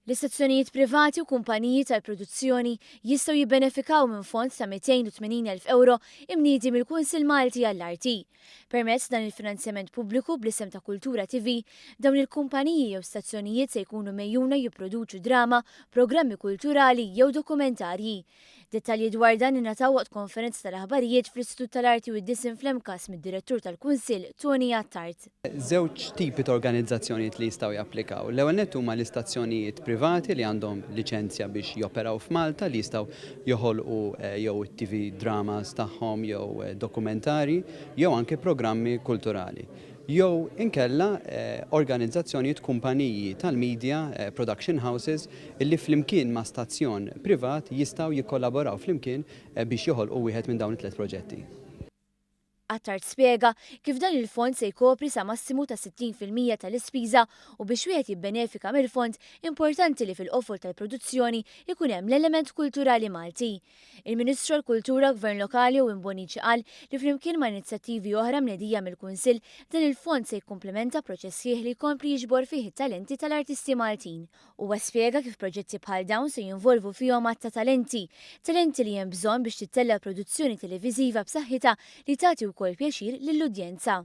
L-istazzjonijiet privati u kumpaniji tal-produzzjoni jistgħu jibbenefikaw minn fond ta' 280,000 euro imniedi mill-Kunsill Malti għall-Arti. Permezz dan il-finanzjament pubbliku bl-isem ta' Kultura TV, dawn il-kumpaniji jew stazzjonijiet se jkunu mejjuna jipproduċu drama, programmi kulturali jew dokumentarji. Dettalji dwar dan ingħataw waqt konferenza tal-aħbarijiet fl-Istitut tal-Arti u d-Disinn fl-Imkas mid-Direttur tal-Kunsill Tony Għattart. Żewġ tipi ta' organizzazzjonijiet li jistgħu japplikaw. L-ewwel nett huma l-istazzjonijiet privati li għandhom liċenzja biex joperaw f'Malta li jistgħu joħolqu jew it-TV dramas tagħhom jew dokumentari jew anke programmi kulturali. Jew inkella organizzazzjonijiet kumpaniji tal-media, production houses, illi flimkien ma' stazzjon privat jistgħu jikkollaboraw flimkien biex joħolqu wieħed minn dawn it-tliet proġetti. Għattart spjega kif dan il-fond se jkopri sa massimu ta' 60% tal-ispiża u biex wieħed jibbenefika mill-fond importanti li fil-qofol tal-produzzjoni ikun hemm l-element kulturali Malti. Il-Ministru għall-Kultura, Gvern Lokali u Imboniċi qal li flimkien ma' inizjattivi oħra mnedija mill-Kunsill dan il-fond se jikkumplementa proċess li jkompli jiġbor fih it-talenti tal-artisti Maltin. Huwa spjega kif proġetti bħal dawn se jinvolvu fihom għatta talenti li hemm bżonn biex tittella produzzjoni televiżiva b'saħħitha li tagħti wkoll pjaċir lill-udjenza.